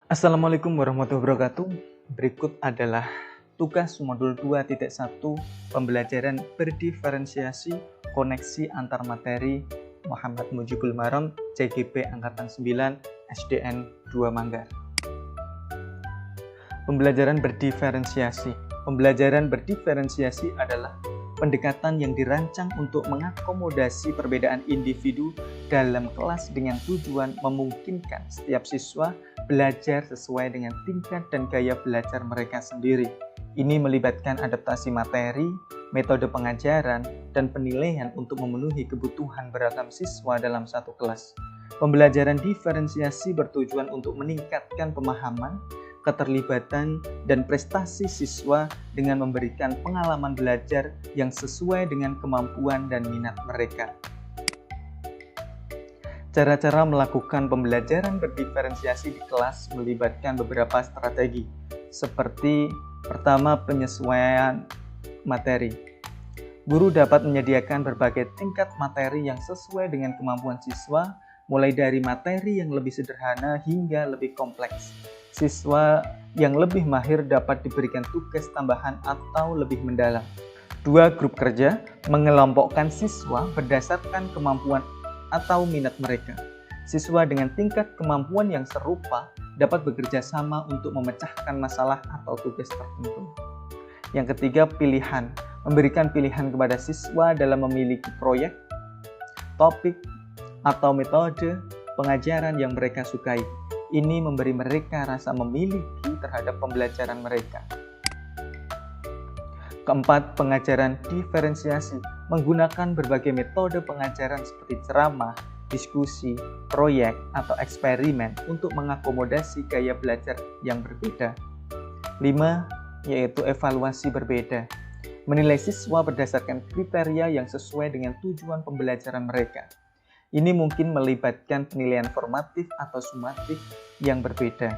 Assalamualaikum warahmatullahi wabarakatuh. Berikut adalah tugas modul 2.1 pembelajaran berdiferensiasi koneksi antar materi Muhammad Mujibul Maram, CGP Angkatan 9, SDN 2 Manggar. Pembelajaran berdiferensiasi. Pembelajaran berdiferensiasi adalah pendekatan yang dirancang untuk mengakomodasi perbedaan individu dalam kelas dengan tujuan memungkinkan setiap siswa belajar sesuai dengan tingkat dan gaya belajar mereka sendiri. Ini melibatkan adaptasi materi, metode pengajaran, dan penilaian untuk memenuhi kebutuhan beragam siswa dalam satu kelas. Pembelajaran diferensiasi bertujuan untuk meningkatkan pemahaman, keterlibatan, dan prestasi siswa dengan memberikan pengalaman belajar yang sesuai dengan kemampuan dan minat mereka. Cara-cara melakukan pembelajaran berdiferensiasi di kelas melibatkan beberapa strategi, seperti pertama, penyesuaian materi. Guru dapat menyediakan berbagai tingkat materi yang sesuai dengan kemampuan siswa, mulai dari materi yang lebih sederhana hingga lebih kompleks. Siswa yang lebih mahir dapat diberikan tugas tambahan atau lebih mendalam. 2. Grup kerja mengelompokkan siswa berdasarkan kemampuan atau minat mereka. Siswa dengan tingkat kemampuan yang serupa dapat bekerja sama untuk memecahkan masalah atau tugas tertentu. Yang ketiga, pilihan. Memberikan pilihan kepada siswa dalam memiliki proyek, topik, atau metode pengajaran yang mereka sukai. Ini memberi mereka rasa memiliki terhadap pembelajaran mereka. Keempat, pengajaran diferensiasi menggunakan berbagai metode pengajaran seperti ceramah, diskusi, proyek, atau eksperimen untuk mengakomodasi gaya belajar yang berbeda. 5. Yaitu evaluasi berbeda. Menilai siswa berdasarkan kriteria yang sesuai dengan tujuan pembelajaran mereka. Ini mungkin melibatkan penilaian formatif atau sumatif yang berbeda.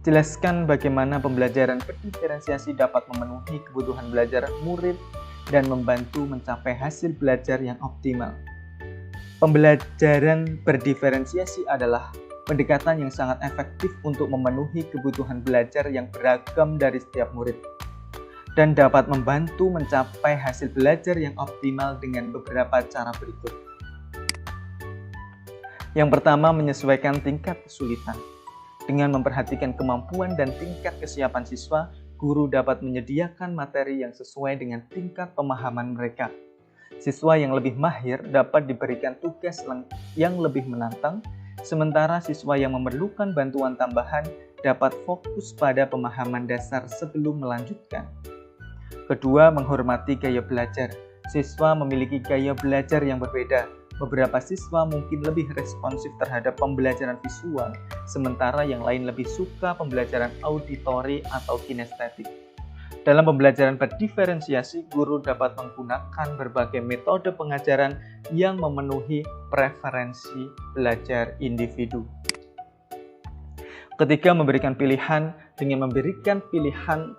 Jelaskan bagaimana pembelajaran berdiferensiasi dapat memenuhi kebutuhan belajar murid dan membantu mencapai hasil belajar yang optimal. Pembelajaran berdiferensiasi adalah pendekatan yang sangat efektif untuk memenuhi kebutuhan belajar yang beragam dari setiap murid, dan dapat membantu mencapai hasil belajar yang optimal dengan beberapa cara berikut. Yang pertama, menyesuaikan tingkat kesulitan. Dengan memperhatikan kemampuan dan tingkat kesiapan siswa, guru dapat menyediakan materi yang sesuai dengan tingkat pemahaman mereka. Siswa yang lebih mahir dapat diberikan tugas yang lebih menantang, sementara siswa yang memerlukan bantuan tambahan dapat fokus pada pemahaman dasar sebelum melanjutkan. Kedua, menghormati gaya belajar. Siswa memiliki gaya belajar yang berbeda. Beberapa siswa mungkin lebih responsif terhadap pembelajaran visual, sementara yang lain lebih suka pembelajaran auditori atau kinestetik. Dalam pembelajaran berdiferensiasi, guru dapat menggunakan berbagai metode pengajaran yang memenuhi preferensi belajar individu. Ketiga, memberikan pilihan. Dengan memberikan pilihan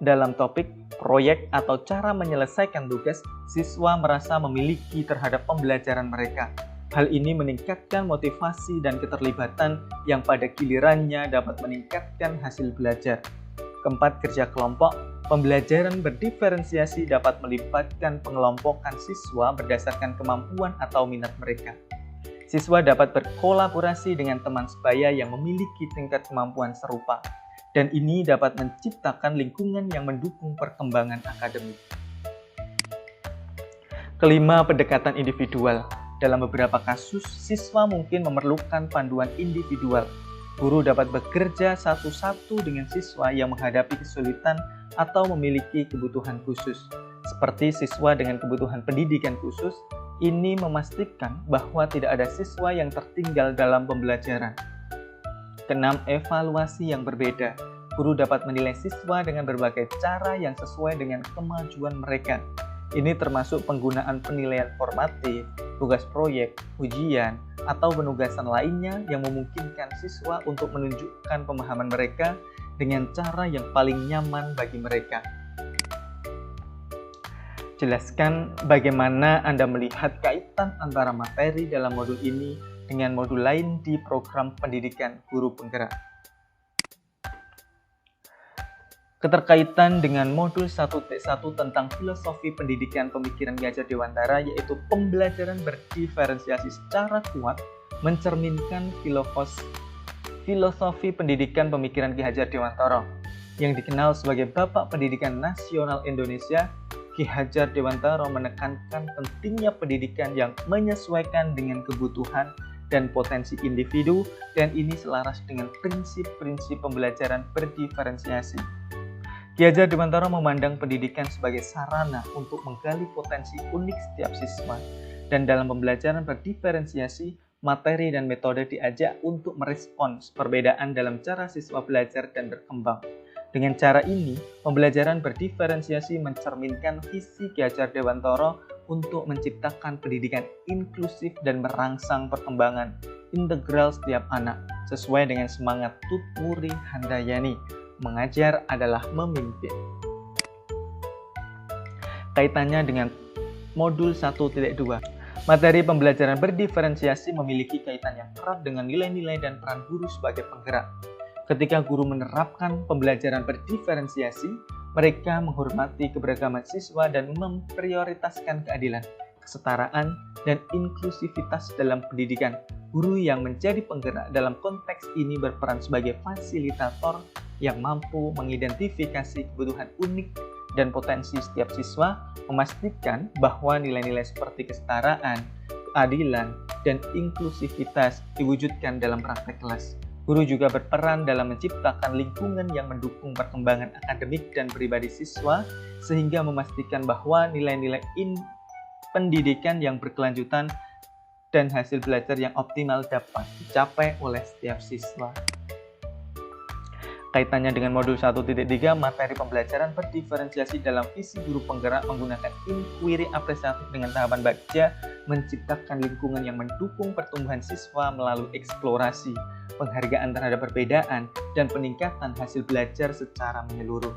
dalam topik, proyek, atau cara menyelesaikan tugas, siswa merasa memiliki terhadap pembelajaran mereka. Hal ini meningkatkan motivasi dan keterlibatan yang pada gilirannya dapat meningkatkan hasil belajar. Keempat, kerja kelompok. Pembelajaran berdiferensiasi dapat melibatkan pengelompokan siswa berdasarkan kemampuan atau minat mereka. Siswa dapat berkolaborasi dengan teman sebaya yang memiliki tingkat kemampuan serupa, dan ini dapat menciptakan lingkungan yang mendukung perkembangan akademik. Kelima, pendekatan individual. Dalam beberapa kasus, siswa mungkin memerlukan panduan individual. Guru dapat bekerja satu-satu dengan siswa yang menghadapi kesulitan atau memiliki kebutuhan khusus. Seperti siswa dengan kebutuhan pendidikan khusus, ini memastikan bahwa tidak ada siswa yang tertinggal dalam pembelajaran. Keenam, evaluasi yang berbeda. Guru dapat menilai siswa dengan berbagai cara yang sesuai dengan kemajuan mereka. Ini termasuk penggunaan penilaian formatif, tugas proyek, ujian, atau penugasan lainnya yang memungkinkan siswa untuk menunjukkan pemahaman mereka dengan cara yang paling nyaman bagi mereka. Jelaskan bagaimana Anda melihat kaitan antara materi dalam modul ini dengan modul lain di program pendidikan guru penggerak. Keterkaitan dengan modul 1.1 tentang filosofi pendidikan pemikiran Ki Hajar Dewantara, yaitu pembelajaran berdiferensiasi secara kuat mencerminkan filosofi pendidikan pemikiran Ki Hajar Dewantara yang dikenal sebagai Bapak Pendidikan Nasional Indonesia. Ki Hajar Dewantara menekankan pentingnya pendidikan yang menyesuaikan dengan kebutuhan dan potensi individu, dan ini selaras dengan prinsip-prinsip pembelajaran berdiferensiasi. Ki Hajar Dewantara memandang pendidikan sebagai sarana untuk menggali potensi unik setiap siswa, dan dalam pembelajaran berdiferensiasi, materi dan metode diajak untuk merespons perbedaan dalam cara siswa belajar dan berkembang. Dengan cara ini, pembelajaran berdiferensiasi mencerminkan visi Ki Hajar Dewantara untuk menciptakan pendidikan inklusif dan merangsang perkembangan integral setiap anak, sesuai dengan semangat Tutmuri Handayani, mengajar adalah memimpin. Kaitannya dengan modul 1.2. Materi pembelajaran berdiferensiasi memiliki kaitan yang erat dengan nilai-nilai dan peran guru sebagai penggerak. Ketika guru menerapkan pembelajaran berdiferensiasi, mereka menghormati keberagaman siswa dan memprioritaskan keadilan, kesetaraan, dan inklusivitas dalam pendidikan. Guru yang menjadi penggerak dalam konteks ini berperan sebagai fasilitator yang mampu mengidentifikasi kebutuhan unik dan potensi setiap siswa, memastikan bahwa nilai-nilai seperti kesetaraan, keadilan, dan inklusivitas diwujudkan dalam praktek kelas. Guru juga berperan dalam menciptakan lingkungan yang mendukung perkembangan akademik dan pribadi siswa, sehingga memastikan bahwa nilai-nilai pendidikan yang berkelanjutan dan hasil belajar yang optimal dapat dicapai oleh setiap siswa. Kaitannya dengan modul 1.3, materi pembelajaran berdiferensiasi dalam visi guru penggerak menggunakan inquiry apresiatif dengan tahapan bagja, menciptakan lingkungan yang mendukung pertumbuhan siswa melalui eksplorasi, penghargaan terhadap perbedaan, dan peningkatan hasil belajar secara menyeluruh.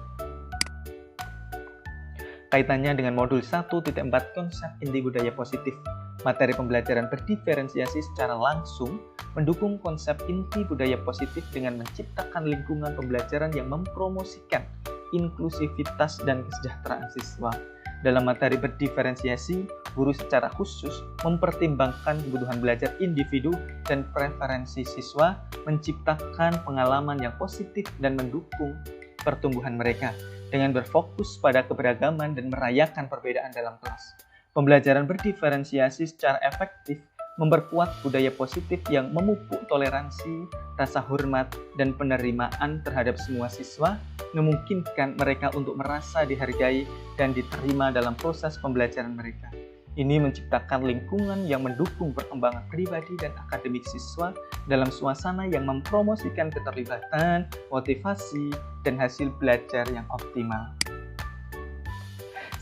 Kaitannya dengan modul 1.4, konsep inti budaya positif. Materi pembelajaran berdiferensiasi secara langsung mendukung konsep inti budaya positif dengan menciptakan lingkungan pembelajaran yang mempromosikan inklusivitas dan kesejahteraan siswa. Dalam materi berdiferensiasi, guru secara khusus mempertimbangkan kebutuhan belajar individu dan preferensi siswa, menciptakan pengalaman yang positif dan mendukung pertumbuhan mereka dengan berfokus pada keberagaman dan merayakan perbedaan dalam kelas. Pembelajaran berdiferensiasi secara efektif memperkuat budaya positif yang memupuk toleransi, rasa hormat, dan penerimaan terhadap semua siswa, memungkinkan mereka untuk merasa dihargai dan diterima dalam proses pembelajaran mereka. Ini menciptakan lingkungan yang mendukung perkembangan pribadi dan akademik siswa dalam suasana yang mempromosikan keterlibatan, motivasi, dan hasil belajar yang optimal.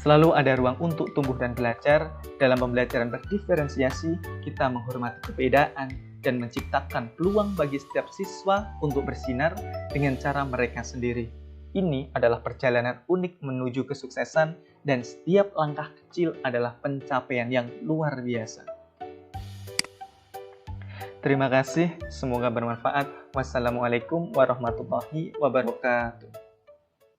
Selalu ada ruang untuk tumbuh dan belajar. Dalam pembelajaran berdiferensiasi, kita menghormati perbedaan dan menciptakan peluang bagi setiap siswa untuk bersinar dengan cara mereka sendiri. Ini adalah perjalanan unik menuju kesuksesan, dan setiap langkah kecil adalah pencapaian yang luar biasa. Terima kasih, semoga bermanfaat. Wassalamualaikum warahmatullahi wabarakatuh.